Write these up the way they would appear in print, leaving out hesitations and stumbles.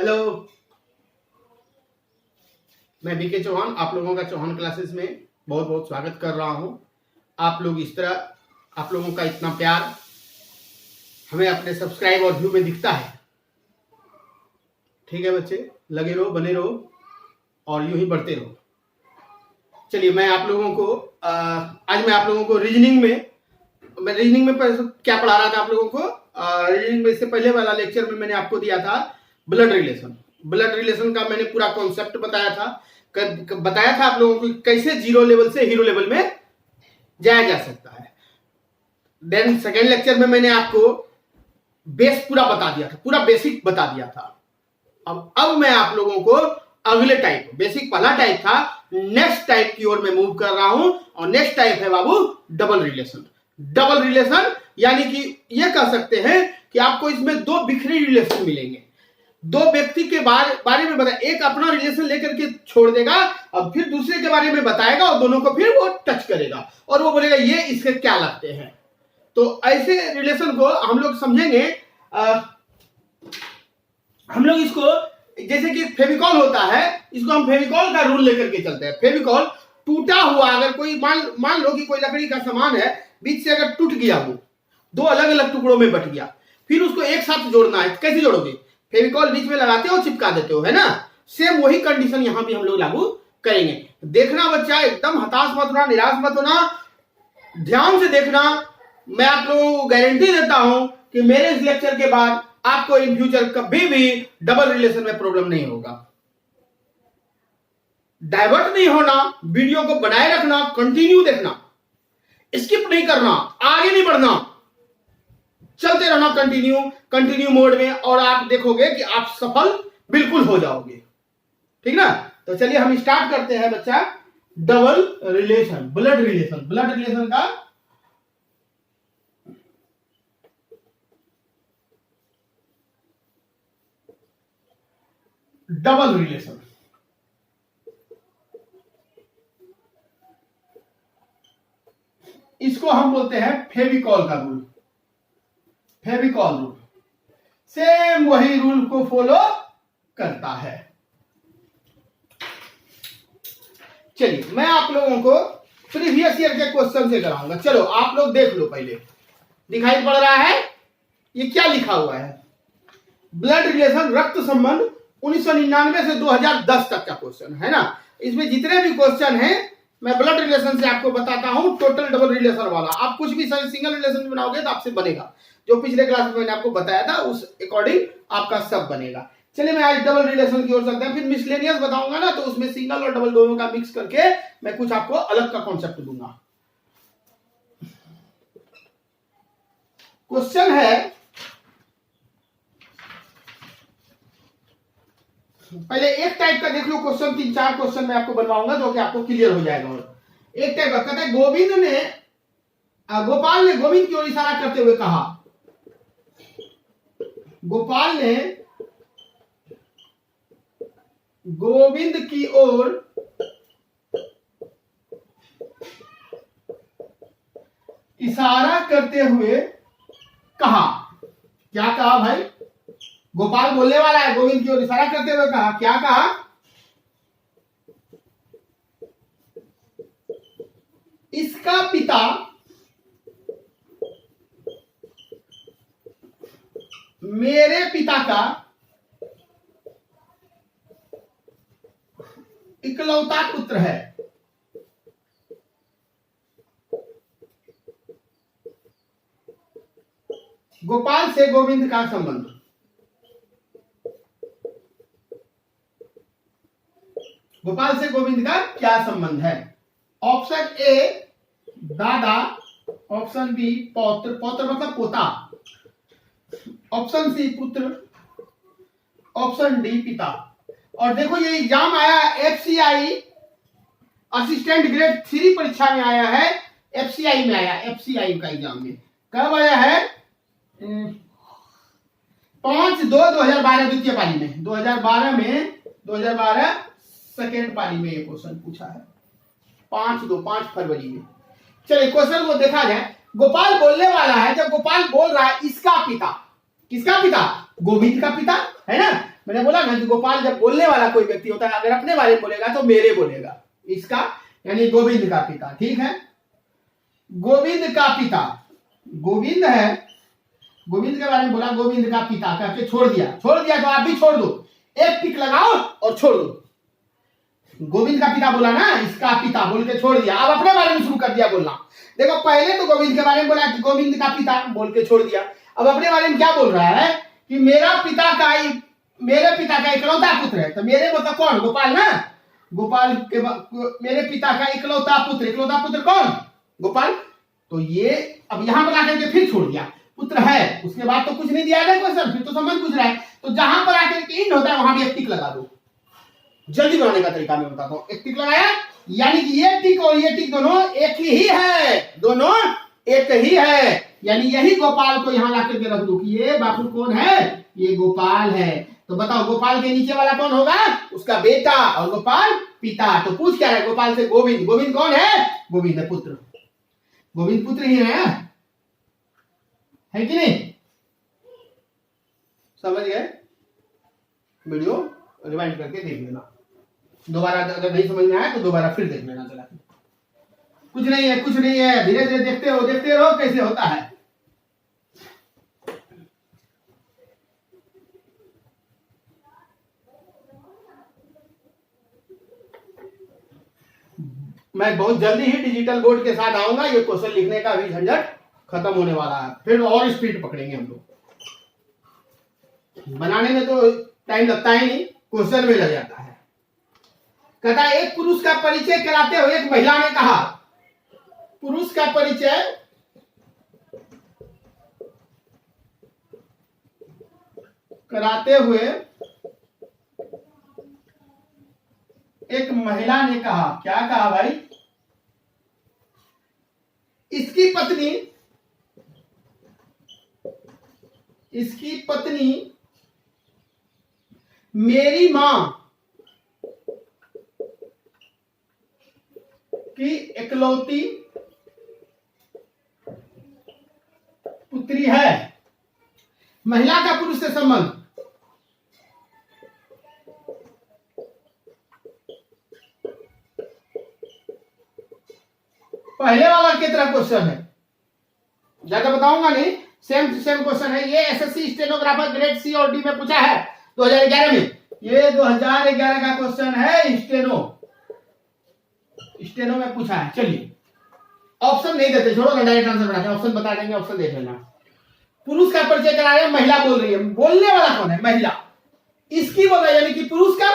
Hello, मैं BK Chauhan आप लोगों का चौहान क्लासेस में बहुत बहुत स्वागत कर रहा हूं। आप लोग इस तरह, आप लोगों का इतना प्यार हमें अपने सब्सक्राइब और व्यू में दिखता है। ठीक है बच्चे, लगे रहो, बने रहो और यूं ही बढ़ते रहो। चलिए, मैं आप लोगों को आज मैं आप लोगों को रीजनिंग में क्या पढ़ा रहा था आप लोगों को। रीजनिंग में इससे पहले वाला लेक्चर में मैंने आपको दिया था ब्लड रिलेशन का मैंने पूरा कॉन्सेप्ट बताया था आप लोगों को कैसे जीरो लेवल से हीरो लेवल में जाया जा सकता है। देन सेकेंड लेक्चर में मैंने आपको बेस पूरा बता दिया था, पूरा बेसिक बता दिया था। अब मैं आप लोगों को अगले टाइप, बेसिक पहला टाइप था, नेक्स्ट टाइप की ओर मैं मूव कर रहा हूं और नेक्स्ट टाइप है बाबू डबल रिलेशन। यानी कि यह कह सकते हैं कि आपको इसमें दो बिखरे रिलेशन मिलेंगे। दो व्यक्ति के बारे में बताए, एक अपना रिलेशन लेकर के छोड़ देगा और फिर दूसरे के बारे में बताएगा और दोनों को फिर वो टच करेगा और वो बोलेगा ये इसके क्या लगते हैं। तो ऐसे रिलेशन को हम लोग समझेंगे। हम लोग इसको जैसे कि फेविकॉल होता है, इसको हम फेविकॉल का रूल लेकर के चलते हैं। फेविकॉल टूटा हुआ, अगर कोई मान लो कि कोई लकड़ी का सामान है, बीच से अगर टूट गया, वो दो अलग अलग टुकड़ों में बट गया, फिर उसको एक साथ जोड़ना है, कैसे जोड़ोगे? फेविकॉल बीच में लगाते हो, चिपका देते हो, है ना। सेम वही कंडीशन यहां भी हम लोग लागू करेंगे। देखना बच्चा, एकदम हताश मत होना, निराश मत होना, ध्यान से देखना। मैं आप लोगों को गारंटी देता हूं कि मेरे इस लेक्चर के बाद आपको इन फ्यूचर कभी भी डबल रिलेशन में प्रॉब्लम नहीं होगा। डाइवर्ट नहीं होना, वीडियो को बनाए रखना, कंटिन्यू देखना, स्किप नहीं करना, आगे नहीं बढ़ना, चलते रहना कंटिन्यू मोड में, और आप देखोगे कि आप सफल बिल्कुल हो जाओगे। ठीक ना। तो चलिए हम स्टार्ट करते हैं बच्चा, डबल रिलेशन, ब्लड रिलेशन का डबल रिलेशन। इसको हम बोलते हैं फेविकॉल का रूल। सेम वही रूल को फॉलो करता है। चलिए, मैं आप लोगों को प्रीवियस ईयर के क्वेश्चन से कराऊंगा। चलो आप लोग देख लो, पहले दिखाई पड़ रहा है ये क्या लिखा हुआ है? ब्लड रिलेशन, रक्त संबंध, 1999 से 2010 तक का क्वेश्चन है ना। इसमें जितने भी क्वेश्चन हैं मैं ब्लड रिलेशन से आपको बताता हूं, टोटल डबल रिलेशन वाला। आप कुछ भी सिंगल रिलेशन बनाओगे तो आपसे बनेगा, जो पिछले क्लास में मैंने आपको बताया था उस अकॉर्डिंग आपका सब बनेगा। चलिए, मैं आज डबल रिलेशन की ओर चलते हैं, फिर मिसलेनियस बताऊंगा ना, तो उसमें सिंगल और डबल दोनों का मिक्स करके मैं कुछ आपको अलग का कॉन्सेप्ट दूंगा। क्वेश्चन है, पहले एक टाइप का देख लो क्वेश्चन, 3-4 क्वेश्चन मैं आपको बनवाऊंगा जो कि आपको क्लियर हो जाएगा। और एक टाइप का कहता है, गोपाल ने गोविंद की ओर इशारा करते हुए कहा। गोपाल ने गोविंद की ओर इशारा करते हुए कहा। क्या कहा भाई? गोपाल बोलने वाला है, गोविंद की ओर इशारा करते हुए कहा। क्या कहा? इसका पिता मेरे पिता का इकलौता पुत्र है। गोपाल से गोविंद का संबंध। गोपाल से गोविंद का क्या संबंध है? ऑप्शन ए दादा, ऑप्शन बी पौत्र मतलब पोता, ऑप्शन सी पुत्र, ऑप्शन डी पिता। और देखो ये एग्जाम आया एफसीआई असिस्टेंट ग्रेड 3 परीक्षा में आया है, एफसीआई में आया, एफसीआई का एग्जाम में कब आया है? 5/2/2012 द्वितीय पाली में, 2012 सेकेंड पाली में ये क्वेश्चन पूछा है, 5 फरवरी में। चलिए क्वेश्चन को देखा जाए। गोपाल बोलने वाला है, जब गोपाल बोल रहा है इसका पिता, किसका पिता? गोविंद का पिता, है ना। मैंने बोला ना कि गोपाल जब बोलने वाला कोई व्यक्ति होता है, अगर अपने बारे में बोलेगा तो मेरे बोलेगा, इसका यानी गोविंद का पिता। ठीक है, गोविंद का पिता, गोविंद है, गोविंद के बारे में बोला, गोविंद का पिता करके छोड़ दिया, छोड़ दिया तो आप भी छोड़ दो, एक टिक लगाओ और छोड़ दो। गोविंद का पिता बोला ना, इसका पिता बोल के छोड़ दिया, अब अपने बारे में शुरू कर दिया बोलना। देखो पहले तो गोविंद के बारे में बोला कि गोविंद का पिता बोल के छोड़ दिया, अब अपने बारे में क्या बोल रहा है कि मेरे पिता का इकलौता पुत्र है। तो मेरे मतलब कौन? गोपाल ना, गोपाल के मेरे पिता का इकलौता पुत्र, इकलौता पुत्र कौन? गोपाल। तो ये अब यहां पर आकर के फिर छोड़ दिया, पुत्र है, उसके बाद तो कुछ नहीं दिया है क्वेश्चन, फिर तो समझ पूछ रहा है, तो जहां पर आकर के इन होता है वहां भी एक टिक लगा दो। जल्दी बनाने का तरीका मैं बताता हूं। एक टिक लगाया, यानी कि ये टिक और ये टिक दोनों एक ही है, दोनों एक ही है, यानी यही गोपाल को यहां लाकर के रख दो कि ये बापू कौन है? ये गोपाल है। तो बताओ गोपाल के नीचे वाला कौन होगा? उसका बेटा, और गोपाल पिता। तो पूछ क्या है गोपाल से? गोविंद। गोविंद कौन है? गोविंद है पुत्र, गोविंद पुत्र ही है कि नहीं? समझ गए? वीडियो रिवाइंड करके देख लेना, दोबारा अगर नहीं समझ में आया तो दोबारा फिर देख लेना चला के। कुछ नहीं है, कुछ नहीं है, धीरे धीरे देखते रहो कैसे होता है। मैं बहुत जल्दी ही डिजिटल बोर्ड के साथ आऊंगा, ये क्वेश्चन लिखने का भी झंझट खत्म होने वाला है, फिर और स्पीड पकड़ेंगे हम लोग। बनाने में तो टाइम लगता ही नहीं, क्वेश्चन में लग जाता है। कहता है एक पुरुष का परिचय कराते हुए एक महिला ने कहा, पुरुष का परिचय कराते हुए एक महिला ने कहा, क्या कहा भाई? इसकी पत्नी मेरी मां की इकलौती पुत्री है। महिला का पुरुष से संबंध, पहले वाला की तरह क्वेश्चन है, ज्यादा बताऊंगा नहीं, सेम क्वेश्चन है ये। एसएससी स्टेनोग्राफर ग्रेड सी और डी में पूछा है 2011 में, ये 2011 का क्वेश्चन है, स्टेनो में पूछा है। चलिए ऑप्शन नहीं देते, छोड़ो ना, डायरेक्ट आंसर बनाते हैं, ऑप्शन बता देंगे, ऑप्शन देख लेना। पुरुष का परिचय करा रहे हैं, महिला बोल रही है, बोलने वाला कौन है? महिला। इसकी बोल रहा है यानी कि पुरुष का,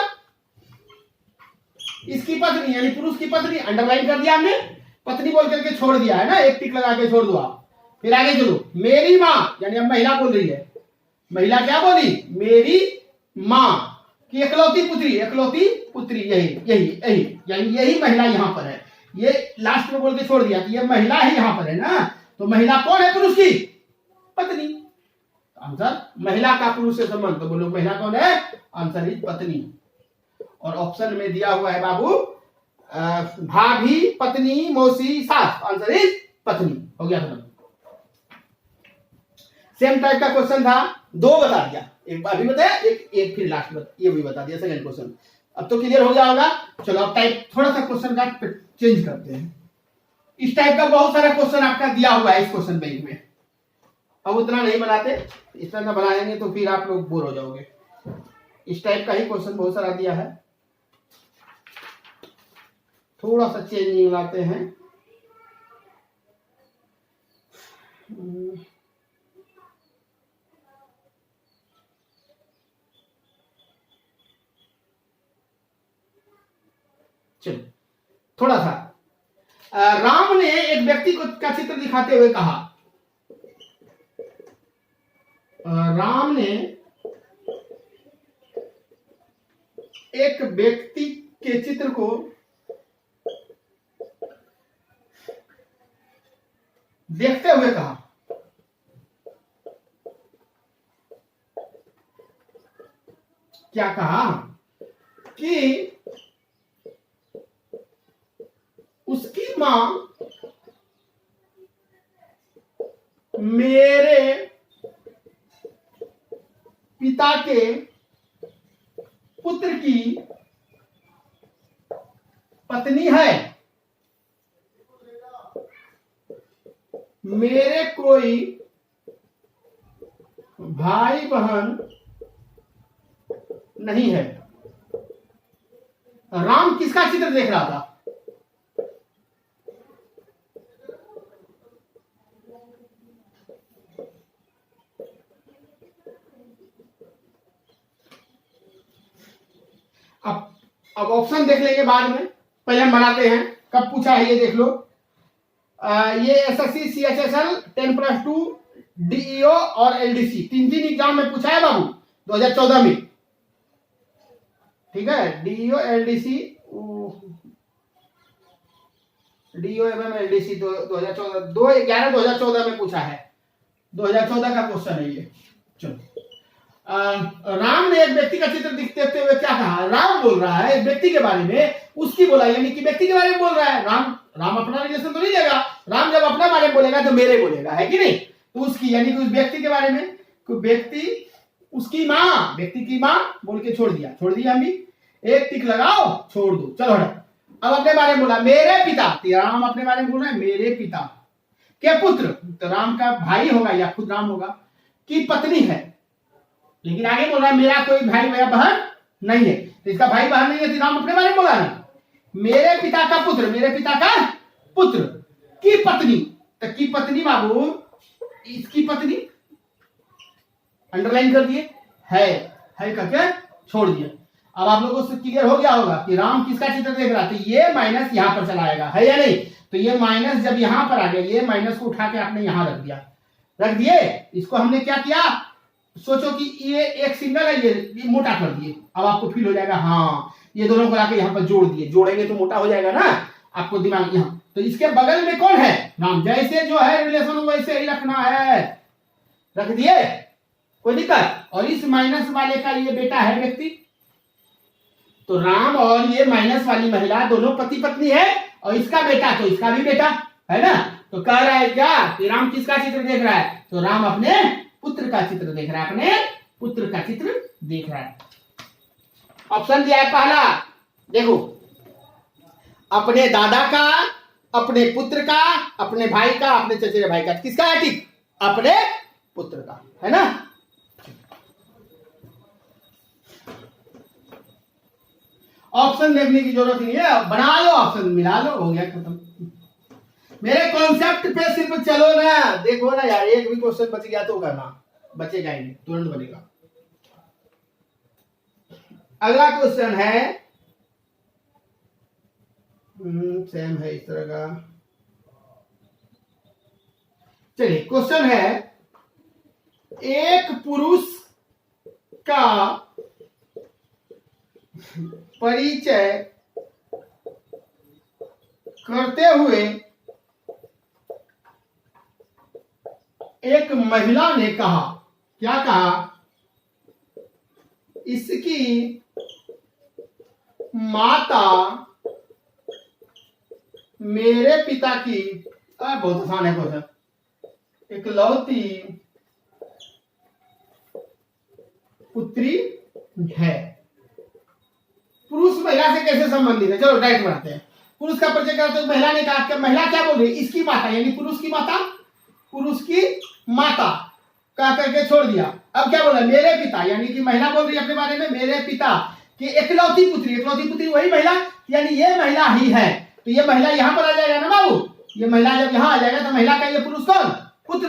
इसकी पत्नी यानी पुरुष की पत्नी, अंडरलाइन कर दिया हमने, पत्नी बोल करके छोड़ दिया है ना, एक टिक लगा के छोड़ दो आप। फिर आगे चलो, मेरी मां, यानी अब महिला बोल रही है, महिला क्या बोली? मेरी मां की इकलौती पुत्री, यही महिला यहां पर है। ये लास्ट में बोल के छोड़ दिया कि ये महिला ही यहां पर है ना, तो महिला कौन है? पुरुष की पत्नी। आंसर महिला का पुरुष से संबंध, तो बोलो महिला कौन है? आंसर इज पत्नी। और ऑप्शन में दिया हुआ है बाबू भाभी, पत्नी, मौसी, सास, आंसर इज पत्नी। हो गया खत्म। सेम टाइप का क्वेश्चन था, दो बता दिया, एक अभी बताया, एक फिर लास्ट में ये भी बता दिया, सेकंड क्वेश्चन। अब तो क्लियर हो गया होगा। चलो अब टाइप थोड़ा सा क्वेश्चन का चेंज करते हैं। इस टाइप का बहुत सारा क्वेश्चन आपका दिया हुआ है इस क्वेश्चन बैंक में, अब उतना नहीं बनाते, इतना बनाएंगे तो फिर आप लोग बोर हो जाओगे। इस टाइप का ही क्वेश्चन बहुत सारा दिया है, थोड़ा सा चेंजिंग लाते हैं। चलो थोड़ा सा, राम ने एक व्यक्ति को का चित्र दिखाते हुए कहा, राम ने एक व्यक्ति के चित्र को देखते हुए कहा, क्या कहा? कि उसकी मां मेरे पिता के पुत्र की पत्नी है, मेरे कोई भाई बहन नहीं है। राम किसका चित्र देख रहा था? अब ऑप्शन देख लेंगे बाद में, पहले हम बनाते हैं कब पूछा है ये देख लो। ये एसएससी सीएचएसएल 10+2 डीईओ और एलडीसी तीन एग्जाम में पूछा है बाबू 2014 में। ठीक है, डीईओ एलडीसी डीईओ एवं एलडीसी 2014 2014 में पूछा है। 2014 का क्वेश्चन है ये। चलो, राम ने एक व्यक्ति का चित्र देखते हुए क्या कहा? राम बोल रहा है एक व्यक्ति के बारे में, उसकी बोला, यानी कि व्यक्ति के बारे में बोल रहा है। राम अपना रिलेशन तो नहीं देगा। राम जब अपना बारे में बोलेगा तो मेरे बोलेगा, है कि नहीं? तो उसकी, यानी कि उस व्यक्ति के बारे में, व्यक्ति उसकी माँ, व्यक्ति की माँ बोल के छोड़ दिया हम भी। एक टिक लगाओ, छोड़ दो, चलो हट। अब अपने बारे में बोला मेरे पिता, राम अपने बारे में बोल रहा है मेरे पिता के पुत्र, तो राम का भाई होगा या खुद राम होगा, की पत्नी है। लेकिन आगे बोल रहा है मेरा कोई भाई या बहन नहीं है, तो इसका भाई बहन नहीं है तो राम अपने बारे में बोला ना। मेरे पिता का पुत्र, मेरे पिता का पुत्र की पत्नी, तो की पत्नी बाबू, इसकी पत्नी अंडरलाइन कर दिए, है करके छोड़ दिया। अब आप लोगों से क्लियर हो गया होगा कि राम किसका चित्र देख रहा था। ये माइनस यहां पर चला आएगा, है या नहीं? तो ये माइनस जब यहां पर आ गया, ये माइनस को उठा के आपने यहां रख दिए। इसको हमने क्या किया, सोचो कि ये एक सिंगल है, ये मोटा कर दिए। अब आपको फील हो जाएगा, हाँ ये दोनों को लाके यहाँ पर जोड़ दिए, जोड़ेंगे तो मोटा हो जाएगा ना, आपको दिमाग यहाँ। तो इसके बगल में कौन है? राम। जैसे जो है रिलेशन वैसे ही रखना है, रख दिए, कोई दिक्कत? और इस माइनस वाले का ये बेटा है व्यक्ति, तो राम और ये माइनस वाली महिला दोनों पति पत्नी है, और इसका बेटा तो इसका भी बेटा है ना। तो कह रहा है क्या कि राम किसका चित्र देख रहा है? तो राम अपने पुत्र का चित्र देख रहा है, अपने पुत्र का चित्र देख रहा है। ऑप्शन दिया है पहला, देखो, अपने दादा का, अपने पुत्र का, अपने भाई का, अपने चचेरे भाई का। किसका है टिक? अपने पुत्र का, है ना। ऑप्शन देखने की जरूरत नहीं है, बना लो ऑप्शन, मिला लो, हो गया खत्म। मेरे कॉन्सेप्ट पे सिर्फ चलो ना, देखो ना यार, एक भी क्वेश्चन बच गया तो करना, बचेगा ही नहीं, तुरंत बनेगा। अगला क्वेश्चन है, सेम है इस तरह का। चलिए, क्वेश्चन है, एक पुरुष का परिचय करते हुए एक महिला ने कहा, क्या कहा? इसकी माता मेरे पिता की, बहुत आसान है क्वेश्चन, इकलौती पुत्री है। पुरुष महिला से कैसे संबंधित है? चलो डायरेक्ट बनाते हैं। पुरुष का परिचय करते हुए महिला ने कहा, महिला क्या बोल रही है? इसकी माता, यानी पुरुष की माता, पुरुष की माता कह करके छोड़ दिया। अब क्या बोला? मेरे पिता, यानी कि महिला बोल रही है अपने बारे में, मेरे पिता की इकलौती पुत्री। इकलौती पुत्री वही महिला, यानी ये महिला ही है। तो ये महिला यहां पर आ जाएगा ना बाबू, ये महिला जब यहां आ जाएगा तो महिला का ये पुरुष कौन? पुत्र।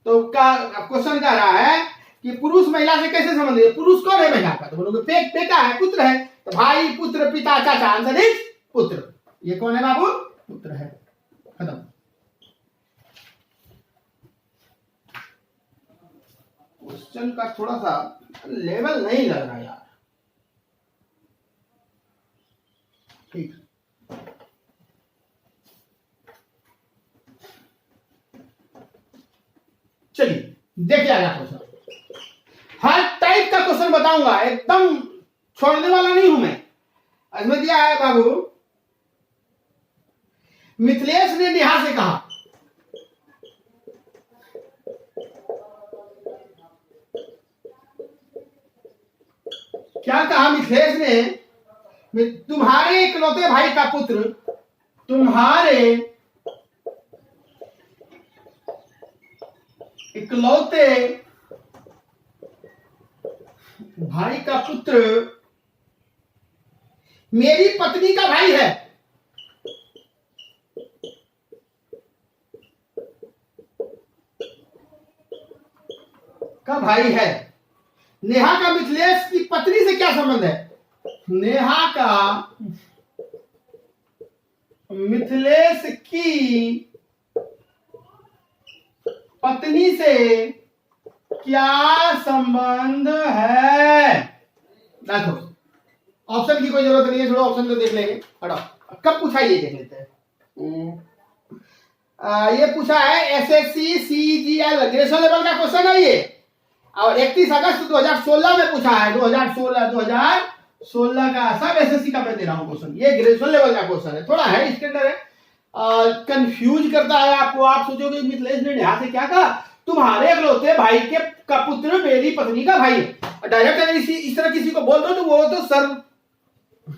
तो क्वेश्चन कह रहा है कि पुरुष महिला से कैसे संबंधित है? पुरुष कौन है महिला का? तो बोलोगे बेटा है, पुत्र है। तो भाई, पुत्र, पिता, चाचा, आंसर इज पुत्र। ये कौन है बाबू? पुत्र है, खत्म। क्वेश्चन का थोड़ा सा लेवल नहीं लग रहा यार, ठीक। चलिए देखिए आगे क्वेश्चन। हर टाइप का क्वेश्चन बताऊंगा, एकदम छोड़ने वाला नहीं हूं मैं। इसमें दिया है बाबू, मिथिलेश ने नेहा से कहा, क्या कहा मिथिलेश ने, तुम्हारे इकलौते भाई का पुत्र, तुम्हारे इकलौते भाई का पुत्र मेरी पत्नी का भाई है। का भाई है। नेहा का मिथिलेश की पत्नी से क्या संबंध है? नेहा का मिथिलेश की पत्नी से क्या संबंध है? देखो, ऑप्शन की कोई जरूरत नहीं है, छोड़ो, ऑप्शन तो देख लेंगे, हटाओ। कब पूछा ये देख लेते हैं। ये पूछा है एसएससी सीजीएल ग्रेजुएशन लेवल का क्वेश्चन है ये, और 31 अगस्त 2016 में पूछा है। 2016 का सब एसएससी का मैं दे रहा हूं क्वेश्चन। ये ग्रेजुएशन लेवल का क्वेश्चन है, थोड़ा है इसके अंदर है, कंफ्यूज करता है आपको। आप सोचोगे मिथिलेश ने नेहा से क्या कहा, तुम्हारे इकलौते भाई के का पुत्र मेरी पत्नी का भाई है। डायरेक्ट अगर इस तरह किसी को बोल दो तो वो तो सर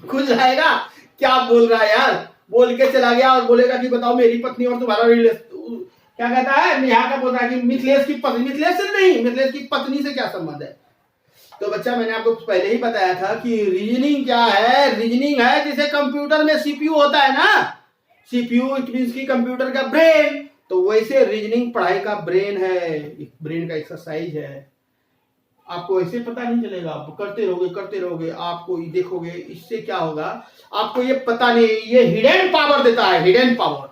खुल जाएगा, क्या बोल रहा है यार, बोल के चला गया और बोलेगा कि बताओ मेरी पत्नी और तुम्हारा रिलेशन, क्या कहता है, नेहा का बोल रहा है कि मिथिलेश की पत्नी, मिथिलेश से नहीं, मिथिलेश की पत्नी से क्या संबंध है। तो बच्चा मैंने आपको पहले ही बताया था कि रीजनिंग क्या है। रीजनिंग है जैसे कंप्यूटर में सीपीयू होता है ना, सीपीयू इट मींस की कंप्यूटर का ब्रेन, तो वैसे रीजनिंग पढ़ाई का ब्रेन है, ब्रेन का एक्सरसाइज है। आपको ऐसे पता नहीं चलेगा, आप करते रहोगे, आपको देखोगे इससे क्या होगा, आपको ये पता नहीं, ये हिडन पावर देता है, हिडन पावर।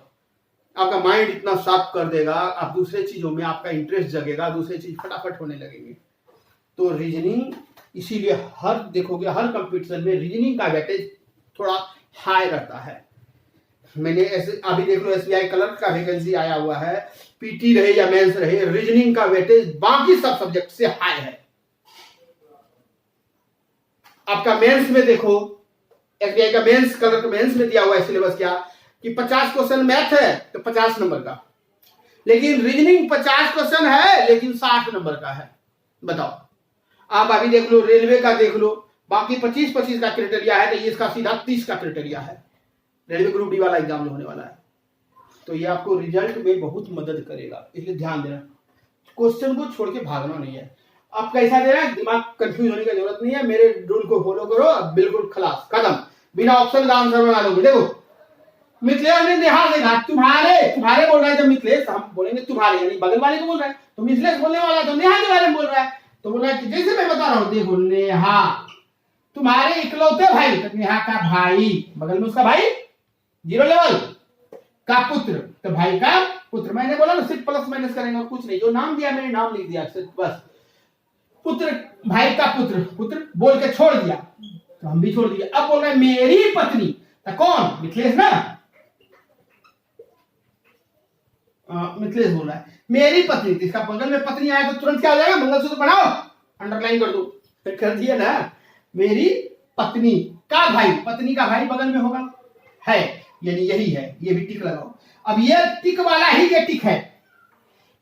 आपका माइंड इतना शार्प कर देगा, आप दूसरे चीजों में आपका इंटरेस्ट जगेगा, दूसरे चीज फटाफट होने लगेंगे। तो रीजनिंग इसीलिए हर देखोगे हर कंपटीशन में रीजनिंग का वेटेज थोड़ा हाई रहता है। मैंने ऐसे अभी देख लो एसबीआई क्लर्क का वैकेंसी आया हुआ है, पीटी रहे या मेंस रहे, रीजनिंग का वेटेज बाकी सब सब्जेक्ट से हाई है। आपका मेंस में देखो, एसबीआई का मेंस क्लर्क मेंस में दिया हुआ है सिलेबस क्या कि 50 क्वेश्चन मैथ है तो 50 नंबर का, लेकिन रीजनिंग 50 क्वेश्चन है लेकिन 60 नंबर का है। बताओ, आप अभी देख लो रेलवे का देख लो, बाकी 25-25 का क्राइटेरिया है, तो इसका सीधा 30 का क्राइटेरिया है, रेलवे ग्रुप डी वाला एग्जाम जो होने वाला है। तो ये आपको रिजल्ट में बहुत मदद करेगा, इसलिए ध्यान देना, क्वेश्चन को छोड़ के भागना नहीं है। आप कैसा दे रहा है, दिमाग कंफ्यूज होने की जरूरत नहीं है, मेरे रूल को फॉलो करो, अब बिल्कुल खलास खत्म, बिना ऑप्शन का आंसर बना लोगे। देखो मिथिलेश ने नेहा से कहा तुम्हारे बोल रहा है, जब मिथिलेश हम बोलेंगे तुम्हारे यानी बगल वाले को बोल रहा है, तो मिथिलेश बोलने वाला तो नेहा के बारे में बोल रहा है, तो बोल रहा है कि जैसे मैं बता रहा हूं, देखो नेहा तुम्हारे इकलौते भाई, तो नेहा का भाई, बगल में उसका भाई 0 लेवल का पुत्र, तो भाई का पुत्र, मैंने बोला ना सिर्फ प्लस माइनस करेंगे और कुछ नहीं, जो नाम दिया मैंने नाम लिख दिया सिर्फ बस, पुत्र भाई का पुत्र बोल के छोड़ दिया, तो हम भी छोड़ दिए। अब बोल रहे मेरी पत्नी, तो कौन, मिथिलेश ना, मिथिलेश बोल रहा है मेरी पत्नी, तो इसका बगल में पत्नी आया तो तुरंत क्या हो जाएगा, मंगलसूत्र बनाओ, अंडरलाइन कर दो, कर दिया ना, मेरी पत्नी का भाई, पत्नी का भाई बगल में होगा है, यानी यही है, ये भी टिक लगाओ। अब ये टिक वाला ही ये टिक है,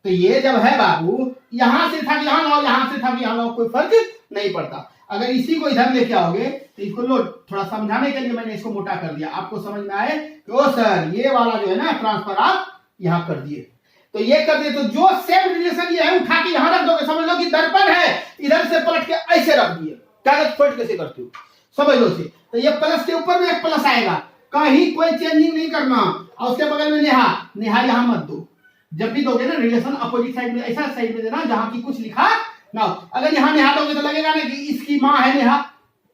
तो ये जब है बाबू, यहां से था कि यहां लाओ, यहां से था कि यहां लाओ, कोई फर्क नहीं पड़ता। अगर इसी को इधर लेके आओगे तो इसको लो, थोड़ा समझाने के लिए मैंने इसको मोटा कर दिया, आपको समझ में आए कि ओ सर ये वाला जो है ना ट्रांसफर आप यहां कर दिए, तो ये कर दिए, तो जो सेम रिलेशन ये है उठा के यहां रख दोगे, समझ लो कि दर्पण है, इधर से पलट के ऐसे रख दिए, कागज पलट कैसे करते हो समझ लो से, तो ये प्लस के ऊपर में एक प्लस आएगा, कहीं कोई चेंजिंग नहीं करना, और उसके बगल में नेहा यहां मत दो, जब भी दोगे ना रिलेशन अपोजिट साइड में, ऐसा साइड में देना जहां की कुछ लिखा ना हो। अगर यहाँ नेहा दोगे तो लगेगा ना कि इसकी माँ है नेहा,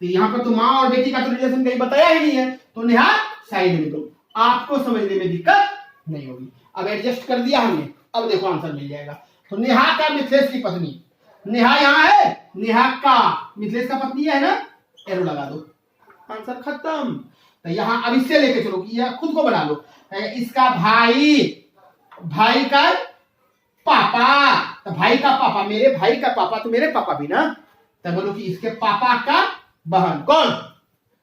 तो यहाँ पर तो माँ और बेटी का तो रिलेशन कहीं बताया ही नहीं है, तो नेहा साइड में दो, आपको समझने में दिक्कत नहीं होगी। अब एडजस्ट कर दिया हमने, अब देखो आंसर मिल जाएगा। तो नेहा का मिथिलेश की पत्नी, नेहा यहाँ है, नेहा का मिथिलेश का पत्नी है ना, एरो लगा दो, आंसर खत्म। तो यहाँ अब इससे लेके चलो कि यह खुद को बना लो, इसका भाई का पापा, तो भाई का पापा, मेरे भाई का पापा तो मेरे पापा भी ना, तो बोलो कि इसके पापा का बहन कौन,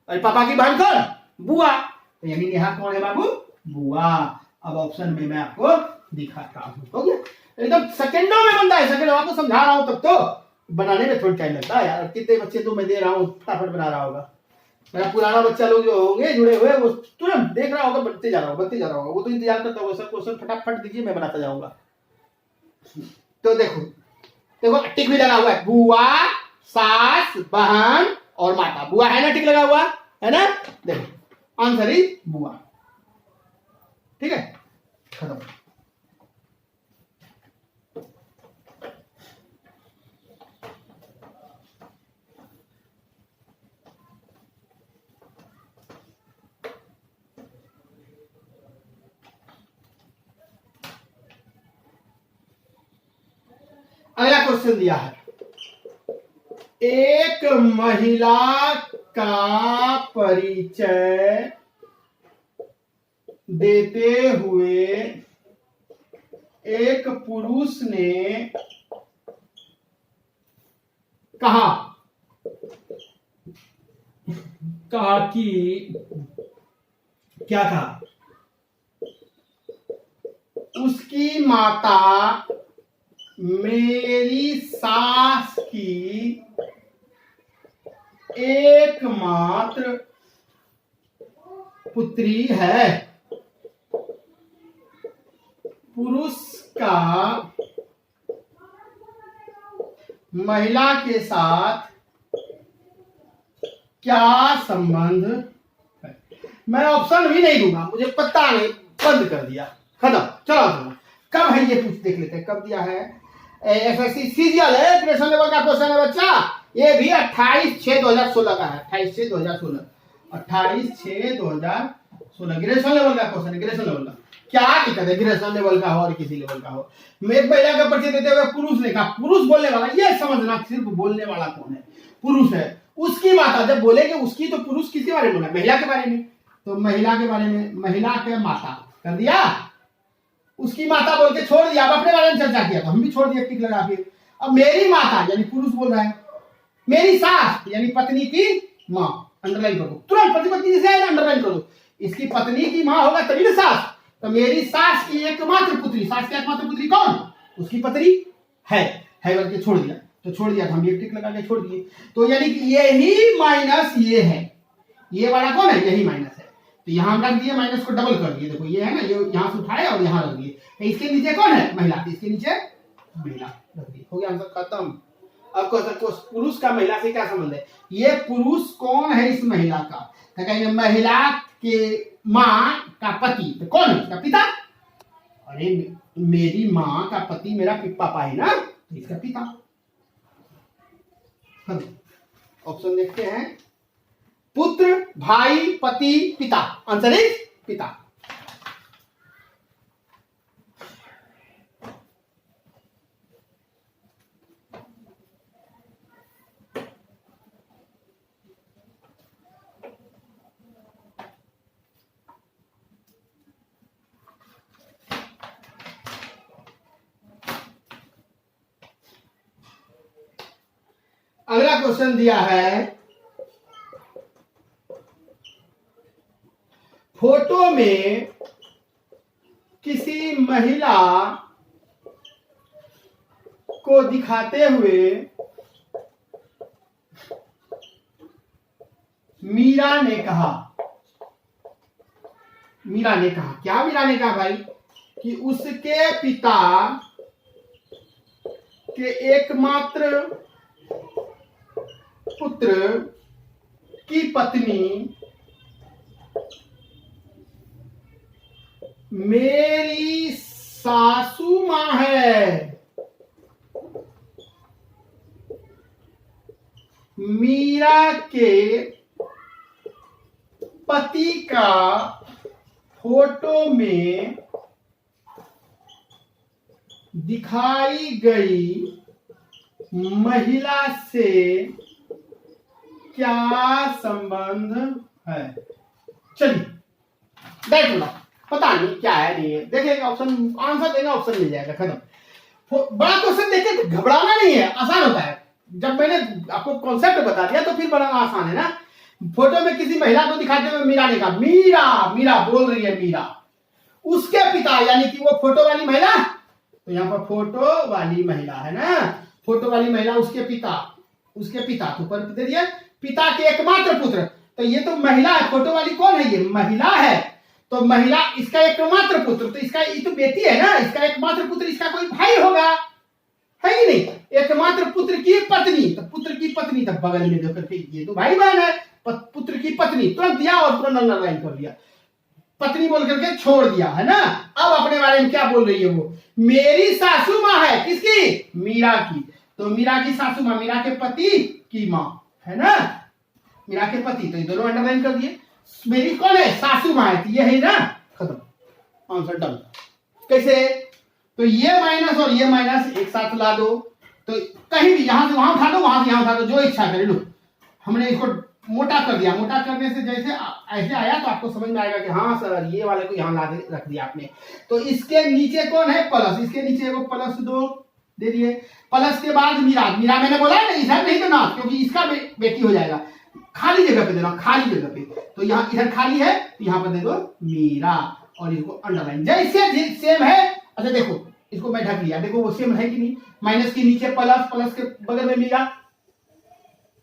अरे पापा की बहन कौन, बुआ, तो यानी नेहा कौन है बाबू, बुआ। अब ऑप्शन में मैं आपको दिखाता हूं, हो गया, एकदम सेकंडों में बनता है, सेकंड आपको समझा रहा हूं तब तो बनाने में थोड़ा टाइम लगता है यार। कितने बच्चे तो मैं दे रहा हूँ फटाफट बना रहा होगा। मेरा पुराना बच्चा लोग जो होंगे जुड़े हुए वो तुरंत देख रहा होगा, बनते जा रहा होगा, बनते जा रहा होगा। वो तो इंतजार करता होगा, सब क्वेश्चन फटाफट दीजिए मैं बनाता जाऊंगा। तो देखो देखो टिक भी लगा हुआ है, बुआ, सास, बहन और माता। बुआ है ना, टिक लगा हुआ है ना। देखो आंसर इज बुआ। ठीक है, खत्म। अगला क्वेश्चन दिया है, एक महिला का परिचय देते हुए एक पुरुष ने कहा कि क्या कहा? उसकी माता मेरी सास की एकमात्र पुत्री है। पुरुष का महिला के साथ क्या संबंध है? मैं ऑप्शन भी नहीं दूंगा, मुझे पता नहीं, बंद कर दिया, खत्म। चलो कब है ये पूछ देख लेते हैं, कब दिया है। एसएससी सीजीएल है, ग्रेजुएशन लेवल का क्वेश्चन है बच्चा। ये भी 28/6/2016 का है, 28/6/2016, 28/6/2016 ग्रेजुएशन लेवल का क्वेश्चन है। ग्रेजुएशन लेवल का क्या दिक्कत है, ग्रेजुएशन लेवल का हो और किसी लेवल का हो। मैं महिला का परिचय देते हुए पुरुष ने कहा, पुरुष बोलने वाला, ये समझना सिर्फ बोलने वाला कौन है, पुरुष है। उसकी माता, जब बोलेंगे उसकी तो पुरुष किसके बारे में बोला, महिला के बारे में, तो महिला के बारे में, महिला के माता कर दिया। उसकी माता बोल के छोड़ दिया, अब अपने बारे में चर्चा किया तो हम भी छोड़ दिया टिक लगा के। अब मेरी माता यानी पुरुष बोल रहा है, मेरी सास यानी पत्नी की माँ, अंडरलाइन करो तुरंत, पति पत्नी जैसे है ना, अंडरलाइन करो। इसकी पत्नी की माँ होगा तभी ना सास, तो मेरी सास की एकमात्र पुत्री, सास की एकमात्र पुत्री कौन, उसकी पत्नी है बोल के छोड़ दिया, तो छोड़ दिया तो हम ये टिक लगा के छोड़ दिए। तो यानी कि यही माइनस ये है, ये वाला कौन है, यही माइनस है। तो यहां रख दिए, माइनस को डबल कर दिए। देखो ये है ना, ये यहां से उठाए और यहां रख दिए। तो इसके नीचे कौन है, महिला, इसके नीचे महिला रख दिए, हो गया आंसर खत्म। अब क्वेश्चन, पुरुष का महिला से क्या संबंध है, ये पुरुष कौन है इस महिला का, तो कहेंगे महिला के माँ का पति, तो कौन है, इसका पिता। अरे मेरी माँ का पति मेरा पापा है ना, तो इसका पिता। ऑप्शन देखते हैं, पुत्र, भाई, पति, पिता। आंसर इज पिता। अगला क्वेश्चन दिया है, फोटो में किसी महिला को दिखाते हुए मीरा ने कहा, क्या मीरा ने कहा भाई, कि उसके पिता के एकमात्र पुत्र की पत्नी मेरी सासू मां है। मीरा के पति का फोटो में दिखाई गई महिला से क्या संबंध है। चलिए देख लो, पता नहीं क्या है, नहीं है, देखेंगे ऑप्शन, आंसर देंगे, ऑप्शन मिल जाएगा, खत्म। बड़ा क्वेश्चन देखे घबराना नहीं है, आसान होता है। जब मैंने आपको कॉन्सेप्ट बता दिया तो फिर बनाना आसान है ना। फोटो में किसी महिला को दिखाते हुए मीरा ने कहा, मीरा बोल रही है, मीरा उसके पिता यानी कि वो फोटो वाली महिला, तो यहाँ पर फोटो वाली महिला है ना, फोटो वाली महिला उसके पिता तो ऊपर दे दिया पिता के एकमात्र पुत्र। तो ये तो महिला है, फोटो वाली कौन है? ये महिला है। तो महिला इसका एकमात्र पुत्र, तो इसका ये तो बेटी है ना, इसका एकमात्र पुत्र इसका कोई भाई होगा, है कि नहीं? एकमात्र पुत्र की पत्नी, तो पुत्र की पत्नी तक बगल में देकर के ये तो भाई बहन है। पुत्र की पत्नी तुरंत दिया और तुरंत अंडरलाइन कर दिया, पत्नी बोल करके छोड़ दिया, है ना। अब अपने बारे में क्या बोल रही है वो? मेरी सासू माँ है, किसकी? मीरा की। तो मीरा की सासू माँ मीरा के पति की माँ, है ना, मीरा के पति, तो ये दोनों अंडरलाइन कर दिए। मेरी कौन है? सासू माँ है, तो ये है ना, खत्म, आंसर डन। कैसे? तो ये माइनस और ये माइनस एक साथ ला दो, तो कहीं भी यहां से वहां उठा दो, वहां से यहां उठा दो, जो इच्छा करे लो। हमने इसको मोटा कर दिया, मोटा करने से जैसे ऐसे आया तो आपको समझ में आएगा कि हाँ सर ये वाले को यहाँ ला रख दिया आपने। तो इसके नीचे कौन है? प्लस, इसके नीचे एगो +2 दे दिए। प्लस के बाद मीरा, मीरा मैंने बोला है ना इधर नहीं देना क्योंकि इसका बेटी हो जाएगा, खाली जगह पे देना, खाली जगह पे। तो यहाँ इधर खाली है तो यहाँ पर दे दो मीरा और इसको अंडरलाइन जैसे सेम है। अच्छा देखो इसको मैं ढक लिया, देखो वो सेम है कि नहीं? माइनस के नीचे प्लस, प्लस के बगल में मीरा,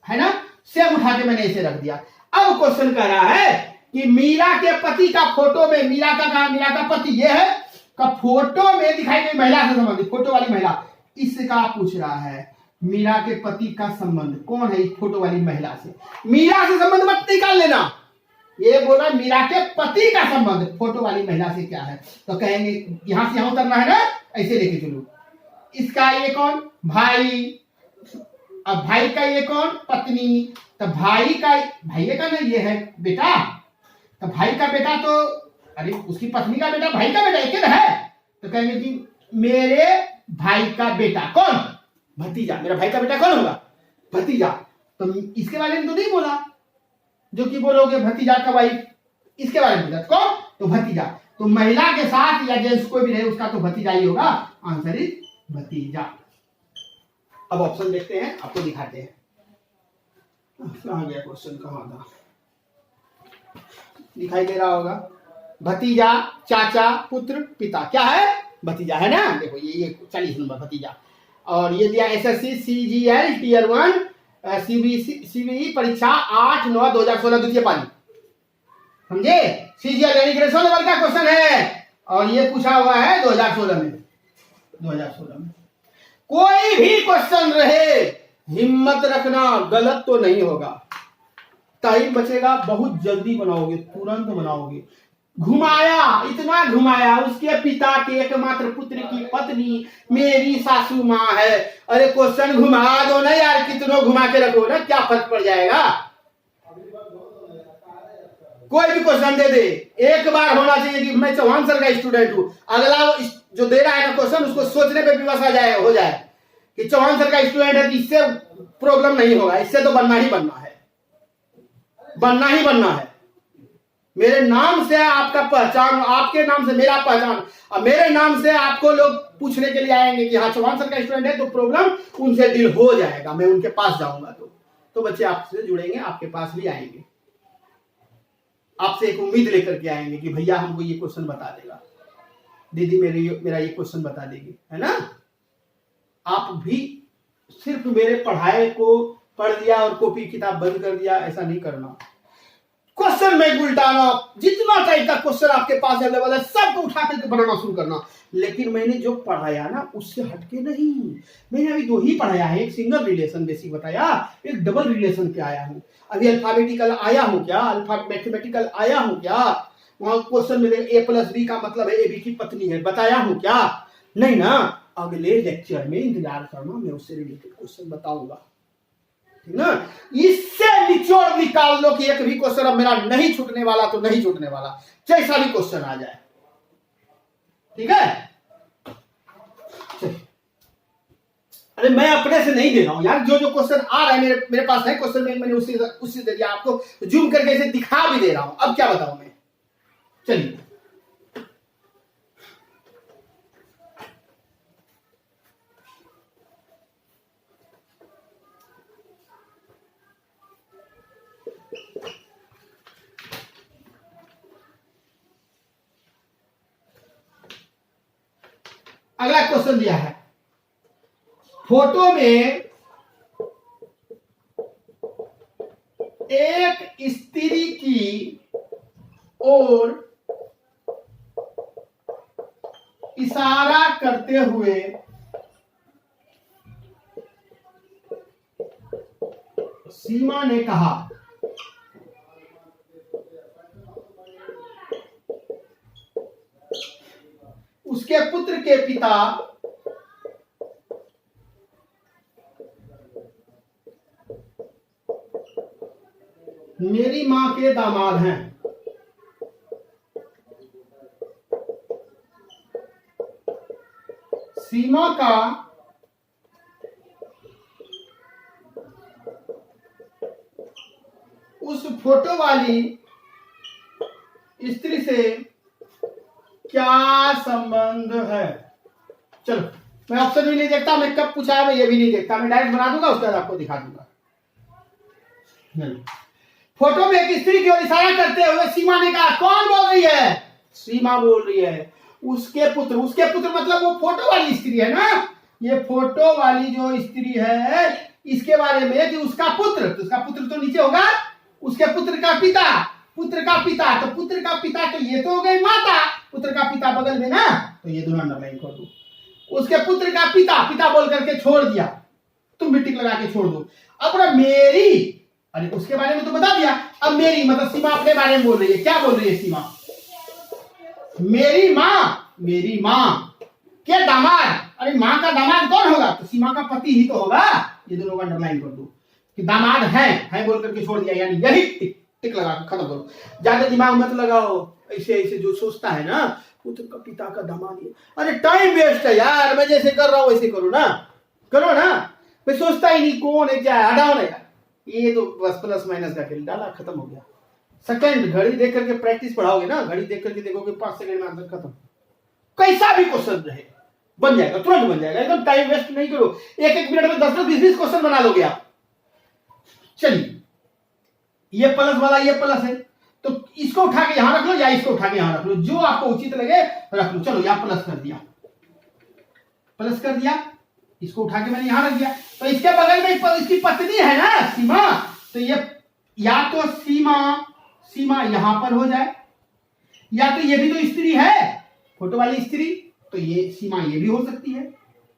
है ना, सेम उठा के मैंने इसे रख दिया। अब क्वेश्चन कह रहा है कि मीरा के पति का फोटो में, मीरा का कहा, मीरा का पति ये है का फोटो में दिखाई गई महिला से संबंधित, फोटो वाली महिला, इसका पूछ रहा है मीरा के पति का संबंध कौन है इस फोटो वाली महिला से। मीरा से संबंध मत निकाल लेना, ये बोला मीरा के पति का संबंध फोटो वाली महिला से क्या है। तो कहेंगे यहां से यहां उतरना है ना, ऐसे लेके चलो। इसका ये कौन? भाई। अब भाई का ये कौन? पत्नी। तो भाई का ना ये है बेटा, तो भाई का बेटा तो अरे उसकी पत्नी का बेटा, भाई का बेटा एक ही है। तो कहेंगे कि मेरे भाई का बेटा कौन? भतीजा। मेरा भाई का बेटा कौन होगा? भतीजा। तो इसके बारे में तो नहीं बोला जो कि बोलोगे भतीजा का वाइफ, इसके बारे में बोला कौन? तो भतीजा। तो महिला के साथ या जेंट्स कोई भी रहे उसका तो भतीजा ही होगा, आंसर इज भतीजा। अब ऑप्शन देखते हैं, आपको दिखाते हैं। कहां गया क्वेश्चन, कहां था? दिखाई दे रहा होगा। भतीजा, चाचा, पुत्र, पिता, क्या है? भतीजा, है ना। देखो ये 40 नंबर भतीजा। और ये दिया एसएससी सीजीएल टियर 1 सीबीई परीक्षा 8/9/2016 द्वितीय पाली, समझे? सीजीएल यानी ग्रेजुएशन लेवल का क्वेश्चन है और ये पूछा हुआ है 2016 में। 2016 में कोई भी क्वेश्चन रहे हिम्मत रखना, गलत तो नहीं होगा। टाइम बचेगा, बहुत जल्दी बनाओगे, तुरंत बनाओगे। घुमाया, इतना घुमाया, उसके पिता के एकमात्र पुत्र की पत्नी मेरी सासू माँ है। अरे क्वेश्चन घुमा दो ना यार, कितनों घुमा के रखो ना, क्या फर्क पड़ जाएगा? कोई भी क्वेश्चन दे दे, एक बार होना चाहिए कि मैं चौहान सर का स्टूडेंट हूं, अगला जो दे रहा है ना क्वेश्चन उसको सोचने पे विवश हो जाए कि चौहान सर का स्टूडेंट है, इससे प्रॉब्लम नहीं होगा, इससे तो बनना ही बनना है, बनना ही बनना है। मेरे नाम से आपका पहचान, आपके नाम से मेरा पहचान, और मेरे नाम से आपको लोग पूछने के लिए आएंगे कि हाँ चौहान सर का स्टूडेंट है, तो प्रॉब्लम उनसे डील हो जाएगा। मैं उनके पास जाऊंगा तो बच्चे आपसे जुड़ेंगे, आपके पास भी आएंगे, आपसे एक उम्मीद लेकर के आएंगे कि भैया हमको ये क्वेश्चन बता देगा, दीदी मेरा ये क्वेश्चन बता देगी, है ना। आप भी सिर्फ मेरे पढ़ाए को पढ़ लिया और कॉपी किताब बंद कर दिया, ऐसा नहीं करना। क्वेश्चन में उल्टाना, जितना टाइप का क्वेश्चन आपके पास अवेलेबल है सबको उठा करके बनाना शुरू करना। लेकिन मैंने जो पढ़ाया ना उससे हटके नहीं, मैंने अभी 2 ही पढ़ाया है, एक सिंगल रिलेशन बेसिक बताया, एक डबल रिलेशन पे आया हूँ, अभी अल्फाबेटिकल आया हूँ क्या, मैथमेटिकल आया हूँ क्या, वहां क्वेश्चन में A+B का मतलब है AB की पत्नी है, बताया हूँ क्या? नहीं ना। अगले लेक्चर में इंतजार करना, मैं उससे रिलेटेड क्वेश्चन बताऊंगा, ठीक ना। इससे निचोड़ निकाल लो कि एक भी क्वेश्चन अब मेरा नहीं छूटने वाला, तो नहीं छूटने वाला, जैसा भी क्वेश्चन आ जाए, ठीक है। अरे मैं अपने से नहीं दे रहा हूं यार, जो जो क्वेश्चन आ रहा है मेरे पास है क्वेश्चन में, मैंने उसी दे दिया आपको, जूम करके इसे दिखा भी दे रहा हूं। अब क्या बताऊं मैं, चलिए अगला क्वेश्चन दिया है, फोटो में एक स्त्री की ओर इशारा करते हुए सीमा ने कहा, उसके पुत्र के पिता मेरी मां के दामाद हैं। सीमा का उस फोटो वाली स्त्री से क्या संबंध है? चलो, मैं ऑप्शन भी नहीं देखता, मैं कब पूछा है मैं ये भी नहीं देखता, मैं डायरेक्ट बना दूंगा, उसके बाद आपको दिखा दूंगा। फोटो में एक स्त्री की ओर इशारा करते हुए सीमा ने कहा, कौन बोल रही है? सीमा बोल रही है। उसके पुत्र मतलब वो फोटो वाली स्त्री है ना, ये फोटो वाली जो स्त्री है इसके बारे में कि उसका पुत्र, तो उसका पुत्र तो नीचे होगा, उसके पुत्र का पिता, तो पुत्र का पिता तो ये तो हो गई माता, पुत्र का पिता बगल में ना, तो ये दोनों अंडरलाइन कर दो। उसके पुत्र का पिता बोल करके छोड़ दिया, तुम भी टिक लगा के छोड़ दो। अब मेरी, अरे उसके बारे में तो बता दिया, अब मेरी मतलब सीमा अपने बारे में बोल रही है। क्या बोल रही है सीमा? मेरी माँ के दामाद। अरे माँ का दामाद कौन होगा? तो सीमा का पति ही तो होगा। ये दोनों अंडरलाइन कर दो कि दामाद है बोल करके छोड़ दिया, यानी यही टिक लगा खत्म करो। ज्यादा दिमाग मत लगाओ, ऐसे जो सोचता है ना पुत्र का पिता का दामाद, अरे टाइम वेस्ट है यार, मैं जैसे कर रहा हूं वैसे करो ना। मैं सोचता ही नहीं कौन है क्या है, हटाओ ना यार, ये तो बस प्लस माइनस का खेल डाला, खत्म हो गया। सेकंड घड़ी देख करके प्रैक्टिस पढ़ाओगे ना, घड़ी देख करके देखोगे 5 सेकंड में आंसर खत्म। कैसा भी क्वेश्चन रहे बन जाएगा, तुरंत बन जाएगा, एकदम टाइम वेस्ट नहीं करो। 1-1 मिनट में 10-10, 20-20 क्वेश्चन बना लोगे आप। चलिए, ये प्लस वाला ये प्लस है, तो इसको उठा के यहां रख लो या इसको उठा के यहां रख लो, जो आपको उचित लगे रख लो। चलो यहां प्लस कर दिया, इसको उठा के मैंने यहां रख दिया। तो इसके बगल में इसकी पत्नी है ना सीमा, तो ये या तो सीमा यहां पर हो जाए, या तो ये भी तो स्त्री है, फोटो वाली स्त्री, तो ये सीमा ये भी हो सकती है।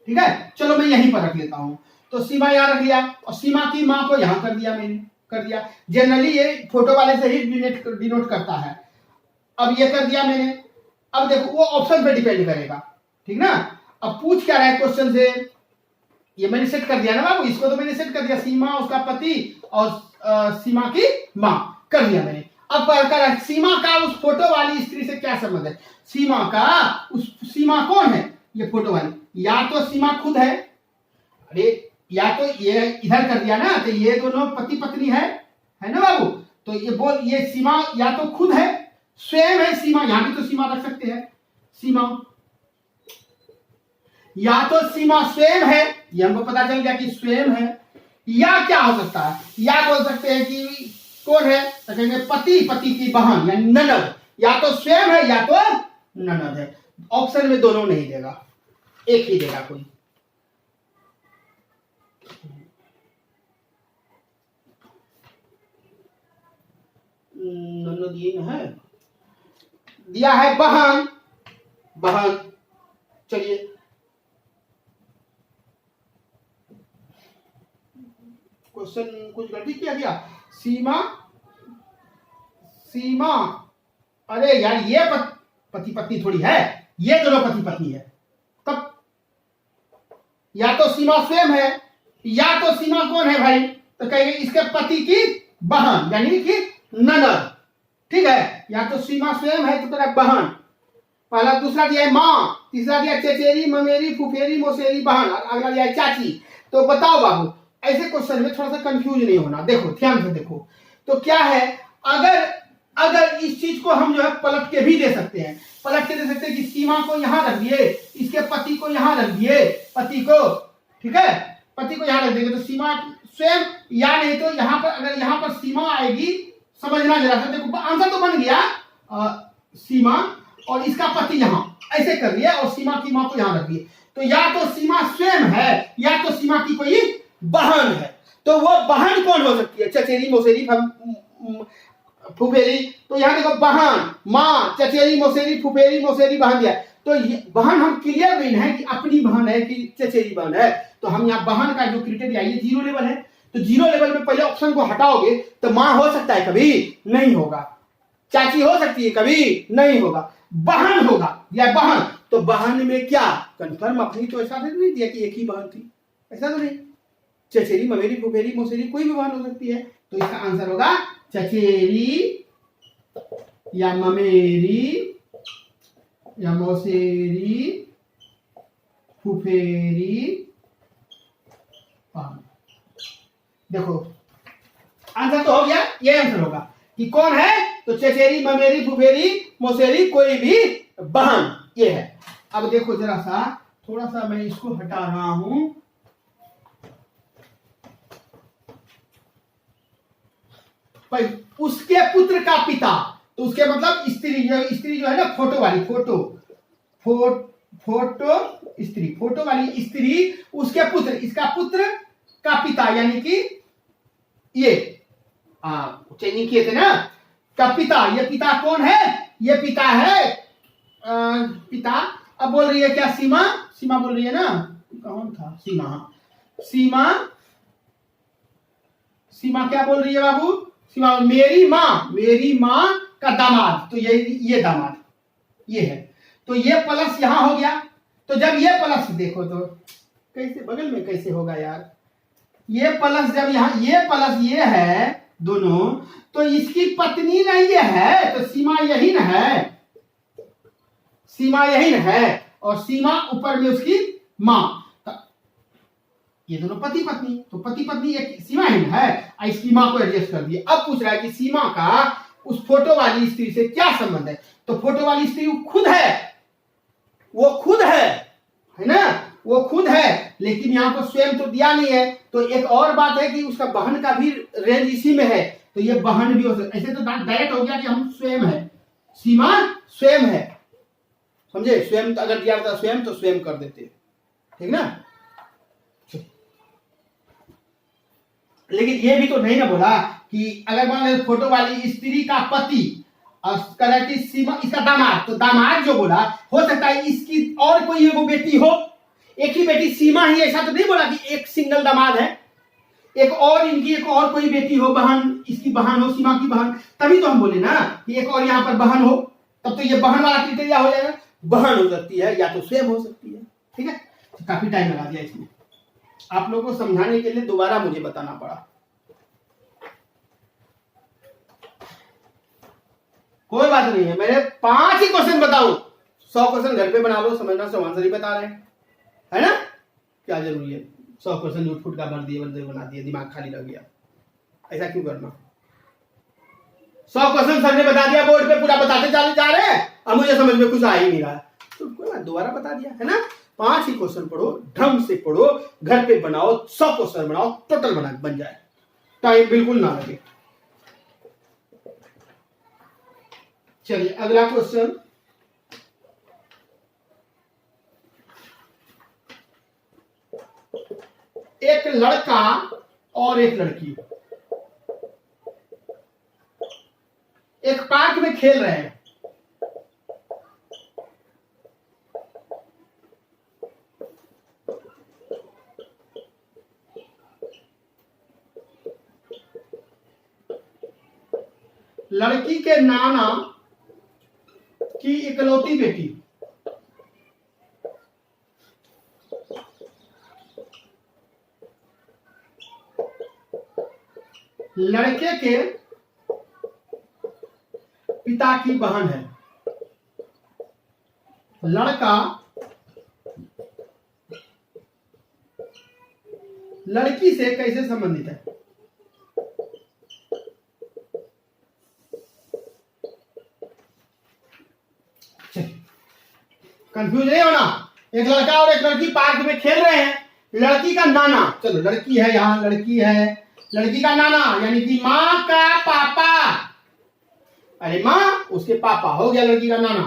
ठीक है, चलो मैं यहीं पर रख लेता हूं। तो सीमा यहां रख लिया और सीमा की मां को यहां कर दिया। जनरली ये फोटो वाले से ही डिनोट करता है। अब ये कर दिया मैंने। अब देखो वो ऑप्शन पे डिपेंड करेगा, ठीक ना। अब पूछ क्या रहा है क्वेश्चन से, ये मैंने सेट कर दिया ना बाबू, इसको तो मैंने सेट कर दिया, सीमा उसका पति और सीमा की मां कर दिया मैंने। अब कर सीमा का उस फोटो वाली स्त्री से क्या संबंध है? सीमा कौन है? ये फोटो वाली, या तो सीमा खुद है, अरे या तो ये इधर कर दिया ना, तो ये दोनों पति पत्नी है ना बाबू। तो ये सीमा या तो खुद है, स्वयं है सीमा, यहां भी तो सीमा रख सकते हैं सीमा, या तो सीमा स्वयं है, ये हमको पता चल गया कि स्वयं है, या क्या हो सकता है, या बोल सकते हैं कि कौन है, तो कहेंगे पति की बहन यानी ननद, या तो स्वयं है या तो ननद है। ऑप्शन में दोनों नहीं देगा, एक ही देगा कोई। ननद ये है, दिया है बहन। चलिए क्वेश्चन कुछ गलती किया गया। सीमा अरे यार ये पति पत्नी थोड़ी है, ये दोनों पति पत्नी है। तब या तो सीमा स्वयं है, या तो सीमा कौन है भाई, तो कहेंगे इसके पति की बहन यानी कि ननद। ठीक है, या तो सीमा स्वयं है तो तेरा बहन, पहला, दूसरा दिया है माँ, तीसरा दिया चचेरी ममेरी फुफेरी मौसेरी बहन, अगला दिया है चाची। तो बताओ बाबू, ऐसे क्वेश्चन में थोड़ा सा कंफ्यूज नहीं होना। देखो ध्यान से देखो, तो क्या है, अगर इस चीज को हम जो है पलट के भी दे सकते हैं, कि सीमा को यहां रख दिए, इसके पति को यहां रख दिए, पति को, ठीक है, पति को यहां रख देंगे तो सीमा स्वयं, या नहीं तो यहां पर, अगर यहां पर सीमा आएगी, समझना जरा सा, देखो आंसर तो बन गया, सीमा और इसका पति यहां ऐसे कर दिया और सीमा की मां को यहां रख दिए। तो या तो सीमा स्वयं है या तो सीमा की कोई बहन है। तो वो बहन कौन हो सकती है? चचेरी मौसेरी फुफेरी। तो यहाँ देखो बहन, माँ, चचेरी मौसेरी फुफेरी मौसेरी बहन दिया। तो ये बहन हम क्लियर नहीं है कि अपनी बहन है कि चचेरी बहन है। तो हम यहाँ बहन का जो क्राइटेरिया ये 0 लेवल है। तो 0 लेवल में पहले ऑप्शन को हटाओगे तो माँ हो सकता है, कभी नहीं होगा। चाची हो सकती है, कभी नहीं होगा। बहन होगा या बहन। तो बहन में क्या कंफर्म अपनी तो ऐसा नहीं दिया कि एक ही बहन थी, ऐसा तो नहीं। चचेरी ममेरी फुफेरी मौसेरी कोई भी बहन हो सकती है। तो इसका आंसर होगा चचेरी या ममेरी या मौसेरी फुफेरी बहन। देखो आंसर तो हो गया, ये आंसर होगा कि कौन है। तो चचेरी ममेरी फुफेरी मौसेरी कोई भी बहन, ये है। अब देखो जरा सा, थोड़ा सा मैं इसको हटा रहा हूं। उसके पुत्र का पिता, तो उसके मतलब स्त्री जो है ना, फोटो वाली, फोटो स्त्री, फोटो वाली स्त्री, उसके पुत्र, इसका पुत्र का पिता यानी कि ये चेंजिंग किए थे ना, का पिता। ये पिता कौन है? ये पिता है पिता। अब बोल रही है क्या? सीमा, सीमा बोल रही है ना, कौन था? सीमा क्या बोल रही है बाबू? सीमा मेरी माँ का दामाद। तो ये दामाद ये है। तो ये प्लस यहां हो गया। तो जब ये प्लस देखो तो कैसे बगल में कैसे होगा यार? ये प्लस जब यहां ये प्लस ये है दोनों, तो इसकी पत्नी नहीं ये है, तो सीमा यही न है, सीमा यही न है। और सीमा ऊपर में उसकी माँ, ये दोनों पति पत्नी। तो पति पत्नी एक सीमा ही है, इसकी माँ को एडजस्ट कर दिया। अब पूछ रहा है कि सीमा का उस फोटो वाली स्त्री से क्या संबंध है? तो फोटो वाली स्त्री खुद है, वो खुद है ना, वो खुद है। लेकिन यहाँ पर स्वयं तो दिया नहीं है। तो एक और बात है कि उसका बहन का भी रेंज इसी में है। तो ये बहन भी हो सकता है। ऐसे तो डायरेक्ट हो गया कि हम स्वयं है, सीमा स्वयं है, समझे? स्वयं अगर दिया था स्वयं तो स्वयं कर देते, ठीक ना। लेकिन ये भी तो नहीं ना बोला कि अगर मान लो फोटो वाली स्त्री का पति और की सीमा इसका दामाद, तो दामाद जो बोला हो सकता है इसकी और कोई एगो बेटी हो, एक ही बेटी सीमा ही, ऐसा तो नहीं बोला कि एक सिंगल दामाद है, एक और इनकी एक और कोई बेटी हो, बहन, इसकी बहन हो, सीमा की बहन। तभी तो हम बोले ना कि एक और यहाँ पर बहन हो, तब तो ये बहन वाला क्राइटेरिया हो जाएगा। बहन हो सकती है या तो स्वयं हो सकती है, ठीक है। तो काफी टाइम लगा दिया इसमें, आप लोगों को समझाने के लिए दोबारा मुझे बताना पड़ा। कोई बात नहीं है, मैंने 5 ही क्वेश्चन बताऊं, 100 क्वेश्चन घर पे बना लो, समझना सब आंसर ही बता रहे हैं, है ना। क्या जरूरी है 100 क्वेश्चन झूठ फूट का भर दिए, बना दिए, दिमाग खाली रह गया, ऐसा क्यों करना। 100 क्वेश्चन सर ने बता दिया, बोर्ड पे पूरा बताते चले जा रहे हैं, अब मुझे समझ में कुछ आ ही नहीं रहा, तो कोई बात, दोबारा बता दिया, है ना। 5 ही क्वेश्चन पढ़ो, ढंग से पढ़ो, घर पे बनाओ, 100 क्वेश्चन बनाओ, टोटल बन जाए, टाइम बिल्कुल ना लगे। चलिए अगला क्वेश्चन, एक लड़का और एक लड़की एक पार्क में खेल रहे हैं। लड़की के नाना की इकलौती बेटी लड़के के पिता की बहन है। लड़का लड़की से कैसे संबंधित है? कंफ्यूज नहीं होना। एक लड़का और एक लड़की पार्क में खेल रहे हैं। लड़की का नाना, चलो लड़की है, यहां लड़की है, लड़की का नाना यानी कि माँ का पापा, अरे माँ उसके पापा हो गया लड़की का नाना।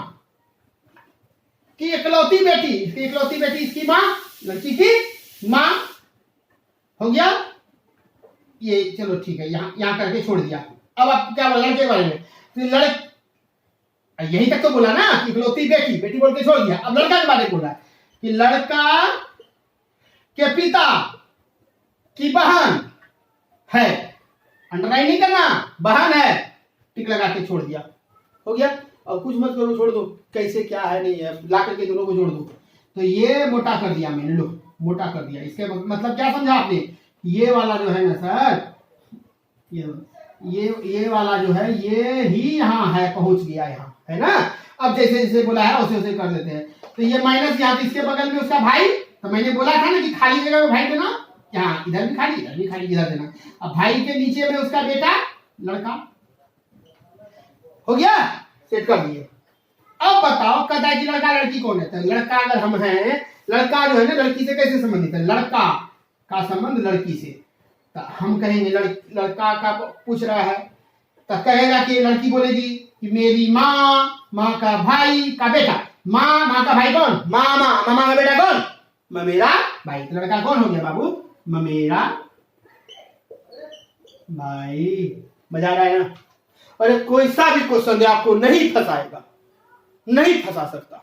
की इकलौती बेटी, इसकी इकलौती बेटी, इसकी माँ, लड़की की माँ। हो गया ये, चलो ठीक है, यहाँ करके छोड़ दिया। अब आप क्या बोला लड़के के बारे में, तो यही तक तो बोला ना कि इकलौती बेटी, बेटी बोल के छोड़ दिया। अब लड़का के बारे में बोल रहा है कि लड़का के पिता की बहन है, अंडरलाइन नहीं करना, बहन है, टिक लगा के छोड़ दिया। हो गया। अब कुछ मत करो, छोड़ दो, कैसे क्या है नहीं है, ला करके दोनों को जोड़ दो। तो ये मोटा कर दिया मैंने, लो मोटा कर दिया। इसके मतलब क्या समझा आपने, ये वाला जो है ना सर, ये वाला जो है ये ही यहाँ है, पहुंच गया यहाँ, है ना। अब जैसे जैसे बोला है वैसे वैसे कर देते हैं। तो ये माइनस यहाँ, इसके बगल में उसका भाई, तो मैंने बोला था ना कि खाली जगह में भाई देना, यहाँ इधर भी खाली, इधर भी खाली, इधर देना। अब भाई के नीचे में उसका बेटा लड़का। हो गया, सेट कर दिए। अब बताओ कहता है कि लड़का लड़की कौन है। तो लड़का अगर हम हैं, लड़का जो है ना लड़की से कैसे संबंधित है, लड़का का संबंध लड़की से। तो हम कहेंगे लड़का का पूछ रहा है, तो कहेगा कि लड़की बोलेगी कि मेरी माँ, माँ का भाई का बेटा। माँ का भाई कौन, मामा का बेटा कौन, ममेरा भाई। तो लड़का कौन हो गया बाबू, ममेरा भाई। मजा आ रहा है ना। अरे कोई सा भी क्वेश्चन आपको नहीं फंसाएगा, नहीं फंसा सकता।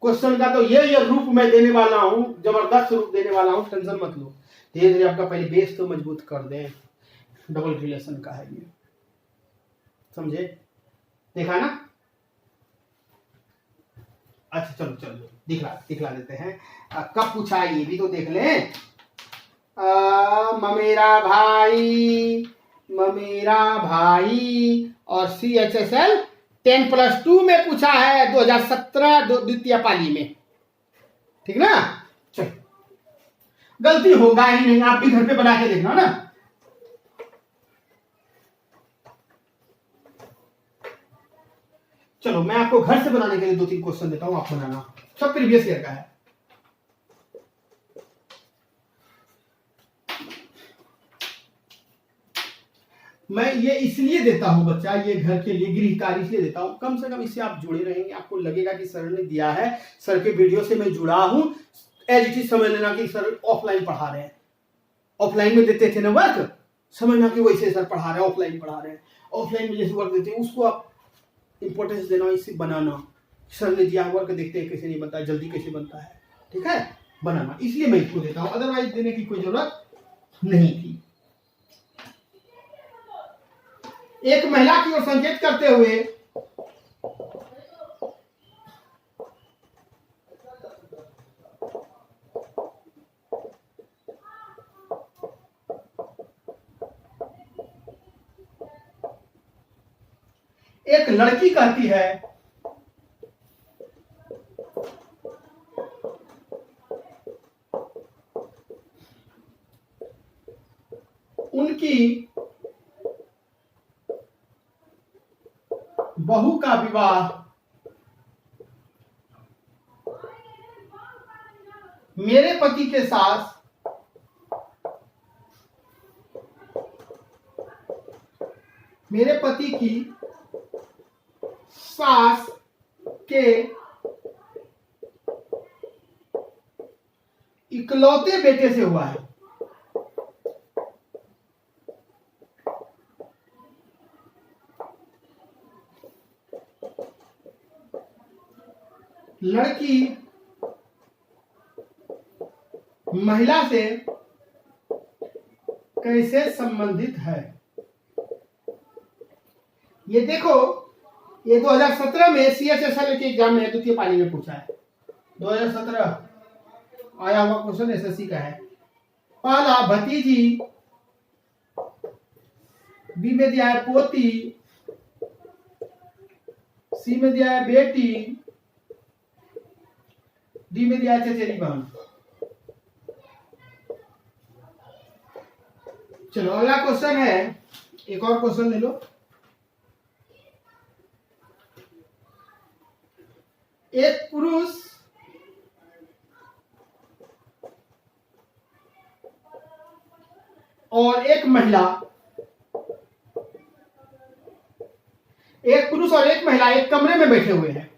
क्वेश्चन का तो ये रूप मैं देने वाला हूं, जबरदस्त रूप देने वाला हूं, टेंशन मत लो। धीरे धीरे आपका पहले बेस तो मजबूत कर दें। डबल रिलेशन का है ये, समझे, देखा ना। अच्छा चलो चलो दिखला देते हैं। कब पूछा ये भी तो देख लें। ममेरा भाई और CHSL 10+2 में पूछा है 2017 द्वितीय पाली में, ठीक ना। चलो गलती होगा ही नहीं, आप भी घर पे बना के देखना ना। चलो मैं आपको घर से बनाने के लिए 2-3 क्वेश्चन देता हूं, आप बनाना, सब प्रीवियस ईयर का है। मैं ये इसलिए देता हूं बच्चा, ये घर के लिए गृह कार्य इसलिए देता हूं, कम से कम इससे आप जुड़े रहेंगे, आपको लगेगा कि सर ने दिया है, सर के वीडियो से मैं जुड़ा हूं। एज इट इज समझ लेना कि सर ऑफलाइन पढ़ा रहे हैं, ऑफलाइन में देते थे ना वर्क, समझना कि वैसे सर पढ़ा रहे हैं, ऑफलाइन पढ़ा रहे हैं। ऑफलाइन में जैसे वर्क देते हैं उसको आप इंपॉर्टेंस देना, इससे बनाना। सर ने दिया वर्क, देखते हैं कैसे नहीं बनता है, जल्दी कैसे बनता है, ठीक है, बनाना। इसलिए मैं इसको देता हूं, अदरवाइज देने की कोई जरूरत नहीं थी। एक महिला की ओर संकेत करते हुए एक लड़की कहती है, उनकी बहू का विवाह मेरे पति के साथ मेरे पति की सास के इकलौते बेटे से हुआ है। लड़की महिला से कैसे संबंधित है। ये देखो, ये 2017 में CHSL के एग्जाम में द्वितीय पाली में पूछा है, 2017 आया हुआ क्वेश्चन SSC का है। पहला भतीजी, बी में दिया है पोती, सी में दिया है बेटी, डी में दिया है चचेरी बहन। चलो अगला क्वेश्चन है, एक और क्वेश्चन ले लो। एक पुरुष और एक महिला, एक पुरुष और एक महिला एक कमरे में बैठे हुए हैं।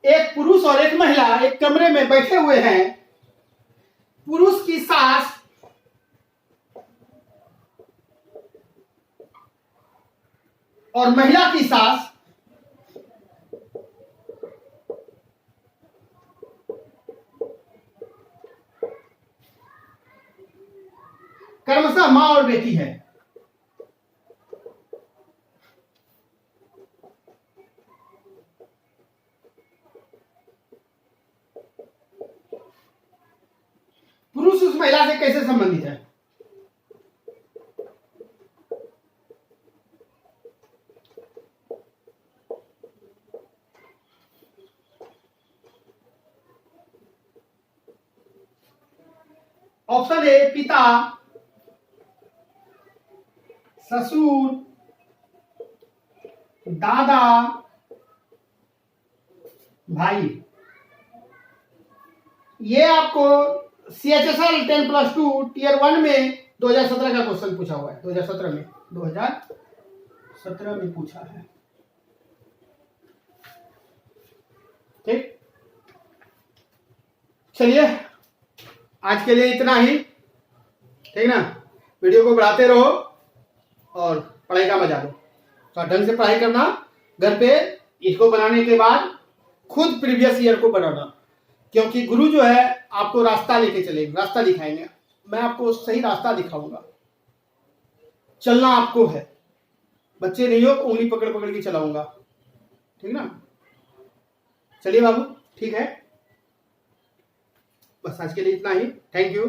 एक पुरुष और एक महिला एक कमरे में बैठे हुए हैं। पुरुष की सास और महिला की सास क्रमशः मां और बेटी है। पुरुष उस महिला से कैसे संबंधित है? ऑप्शन ए पिता, ससुर, दादा, भाई। ये आपको CHSL 10+2 टियर 1 में 2017 का क्वेश्चन पूछा हुआ है। 2017 में पूछा है। ठीक, चलिए आज के लिए इतना ही। ठीक ना, वीडियो को बढ़ाते रहो और पढ़ाई का मजा लो। तो ढंग से पढ़ाई करना, घर पे इसको बनाने के बाद खुद प्रीवियस ईयर को बनाना, क्योंकि गुरु जो है आपको रास्ता लेके चलेंगे, रास्ता दिखाएंगे। मैं आपको सही रास्ता दिखाऊंगा, चलना आपको है। बच्चे नहीं हो, उंगली पकड़ पकड़ के चलाऊंगा। ठीक ना, चलिए बाबू, ठीक है, बस आज के लिए इतना ही। Thank you.